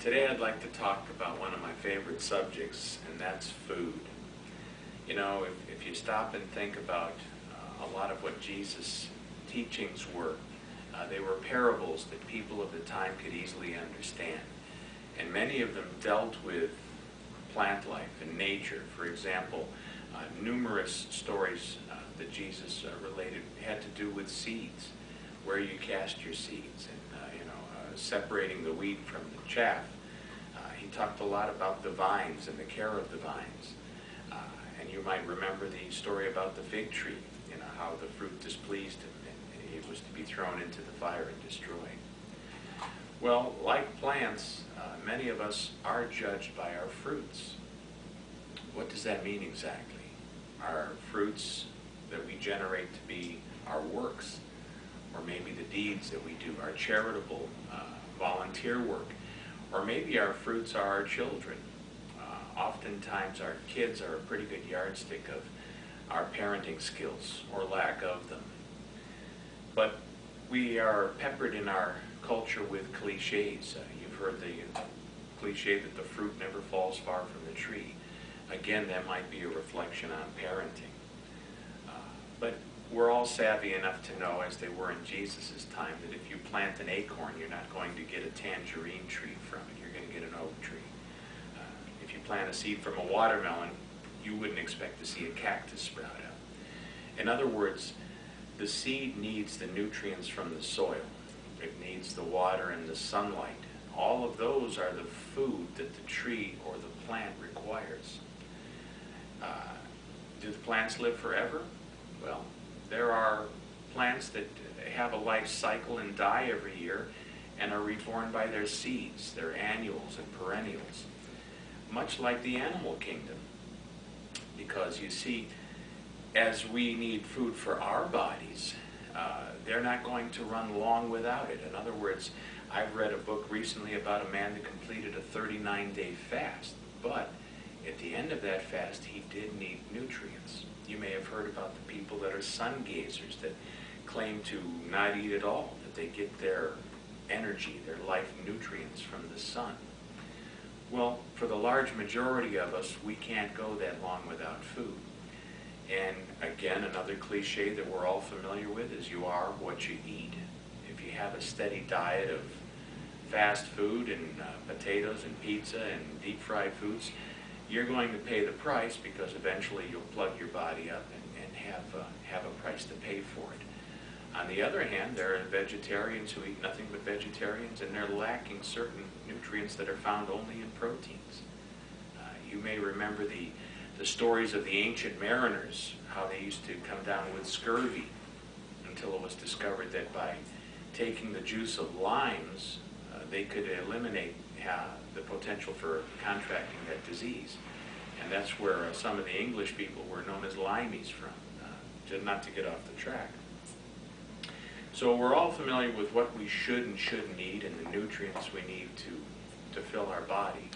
Today I'd like to talk about one of my favorite subjects, and that's food. You know, if you stop and think about a lot of what Jesus' teachings were, they were parables that people of the time could easily understand. And many of them dealt with plant life and nature. For example, numerous stories that Jesus related had to do with seeds, where you cast your seeds, and separating the wheat from the chaff. He talked a lot about the vines and the care of the vines. And you might remember the story about the fig tree, how the fruit displeased him and it was to be thrown into the fire and destroyed. Well, like plants, many of us are judged by our fruits. What does that mean exactly? Our fruits that we generate to be our works, or maybe the deeds that we do, our charitable volunteer work, or maybe our fruits are our children. Oftentimes our kids are a pretty good yardstick of our parenting skills or lack of them. But we are peppered in our culture with cliches. You've heard the cliche that the fruit never falls far from the tree. Again, that might be a reflection on parenting. But we're all savvy enough to know, as they were in Jesus' time, that if you plant an acorn, you're not going to get a tangerine tree from it. You're going to get an oak tree. If you plant a seed from a watermelon, you wouldn't expect to see a cactus sprout up. In other words, the seed needs the nutrients from the soil. It needs the water and the sunlight. All of those are the food that the tree or the plant requires. Do the plants live forever? Well, there are plants that have a life cycle and die every year and are reborn by their seeds, their annuals and perennials, much like the animal kingdom. Because you see, as we need food for our bodies, they're not going to run long without it. In other words, I've read a book recently about a man that completed a 39-day fast, but at the end of that fast, he did need nutrients. You may have heard about the people that are sun gazers, that claim to not eat at all, that they get their energy, their life nutrients from the sun. Well, for the large majority of us, we can't go that long without food. And again, another cliche that we're all familiar with is you are what you eat. If you have a steady diet of fast food and potatoes and pizza and deep fried foods, you're going to pay the price, because eventually you'll plug your body up and have a price to pay for it. On the other hand, there are vegetarians who eat nothing but vegetarians, and they're lacking certain nutrients that are found only in proteins. You may remember the stories of the ancient mariners, how they used to come down with scurvy, until it was discovered that by taking the juice of limes, they could eliminate the potential for contracting that disease. And that's where some of the English people were known as limeys from, not to get off the track. So we're all familiar with what we should and shouldn't eat and the nutrients we need to fill our body.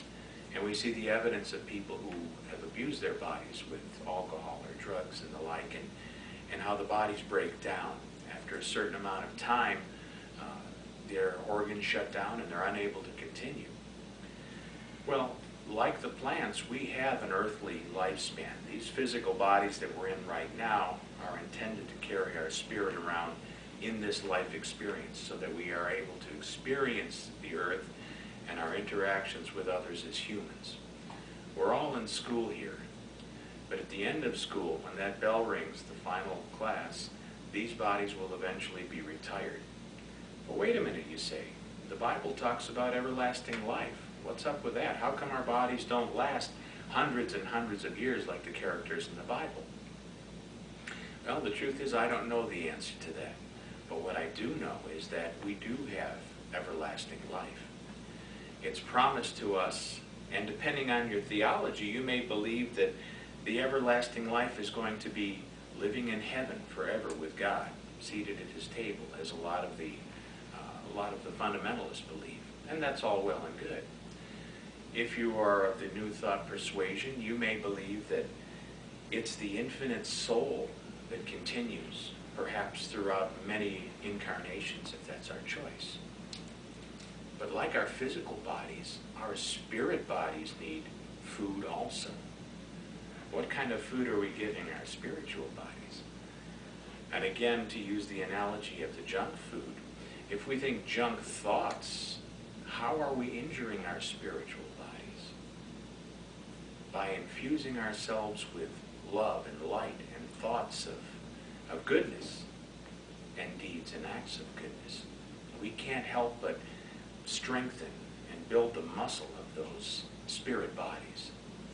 And we see the evidence of people who have abused their bodies with alcohol or drugs and the like, and how the bodies break down. After a certain amount of time, their organs shut down and they're unable to continue. Well, like the plants, we have an earthly lifespan. These physical bodies that we're in right now are intended to carry our spirit around in this life experience, so that we are able to experience the earth and our interactions with others as humans. We're all in school here, but at the end of school, when that bell rings, the final class, these bodies will eventually be retired. But wait a minute, you say. The Bible talks about everlasting life. What's up with that? How come our bodies don't last hundreds and hundreds of years like the characters in the Bible? Well, the truth is, I don't know the answer to that. But what I do know is that we do have everlasting life. It's promised to us, and depending on your theology, you may believe that the everlasting life is going to be living in heaven forever with God, seated at his table, as a lot of the fundamentalists believe. And that's all well and good. If you are of the New Thought persuasion, you may believe that it's the infinite soul that continues, perhaps throughout many incarnations, if that's our choice. But like our physical bodies, our spirit bodies need food also. What kind of food are we giving our spiritual bodies? And again, to use the analogy of the junk food, if we think junk thoughts, how are we injuring our spiritual bodies? By infusing ourselves with love and light and thoughts of goodness and deeds and acts of goodness. We can't help but strengthen and build the muscle of those spirit bodies,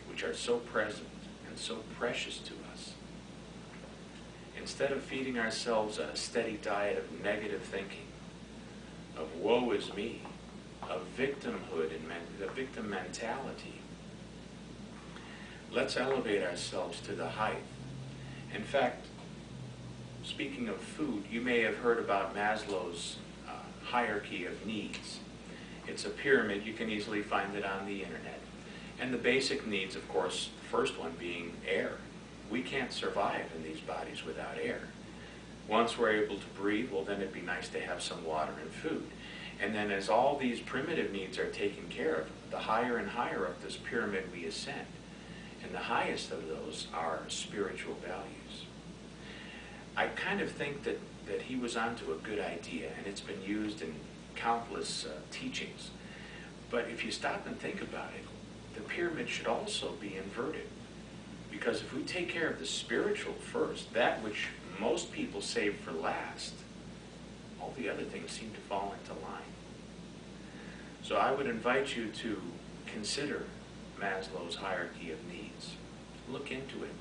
which are so present and so precious to us. Instead of feeding ourselves a steady diet of negative thinking, of woe is me, of victimhood and the victim mentality, let's elevate ourselves to the height. In fact, speaking of food, you may have heard about Maslow's hierarchy of needs. It's a pyramid. You can easily find it on the internet. And the basic needs, of course, the first one being air. We can't survive in these bodies without air. Once we're able to breathe, well, then it'd be nice to have some water and food. And then as all these primitive needs are taken care of, the higher and higher up this pyramid we ascend. And the highest of those are spiritual values. I kind of think that he was onto a good idea, and it's been used in countless teachings. But if you stop and think about it, the pyramid should also be inverted. Because if we take care of the spiritual first, that which most people save for last, all the other things seem to fall into line. So I would invite you to consider Maslow's hierarchy of needs. Look into it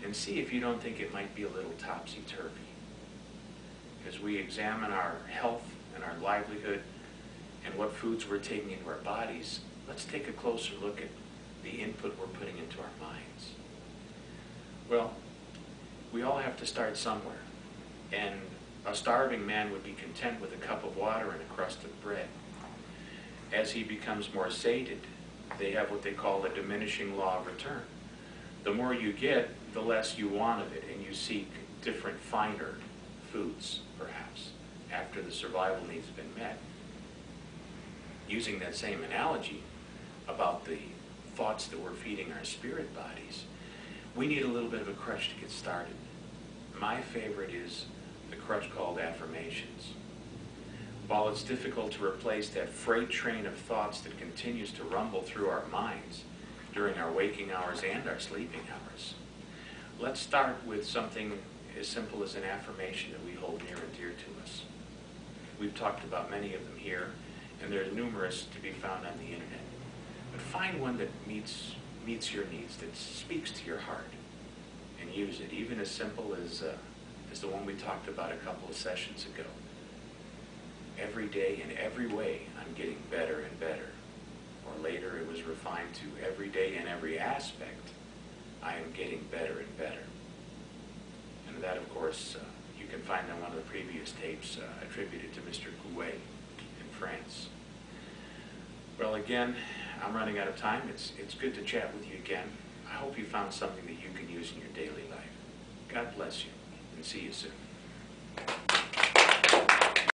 and see if you don't think it might be a little topsy-turvy. As we examine our health and our livelihood and what foods we're taking into our bodies, let's take a closer look at the input we're putting into our minds. Well, we all have to start somewhere, and a starving man would be content with a cup of water and a crust of bread. As he becomes more sated, they have what they call the diminishing law of return. The more you get, the less you want of it, and you seek different, finer foods, perhaps, after the survival needs have been met. Using that same analogy about the thoughts that we're feeding our spirit bodies, we need a little bit of a crutch to get started. My favorite is the crutch called affirmations. While it's difficult to replace that freight train of thoughts that continues to rumble through our minds during our waking hours and our sleeping hours, let's start with something as simple as an affirmation that we hold near and dear to us. We've talked about many of them here, and there's numerous to be found on the internet. But find one that meets your needs, that speaks to your heart, and use it, even as simple as the one we talked about a couple of sessions ago. Every day, in every way, I'm getting better and better. Or later it was refined to every day in every aspect, I am getting better and better. And that, of course, you can find on one of the previous tapes attributed to Mr. Kovak in France. Well, again, I'm running out of time. It's good to chat with you again. I hope you found something that you can use in your daily life. God bless you, and see you soon.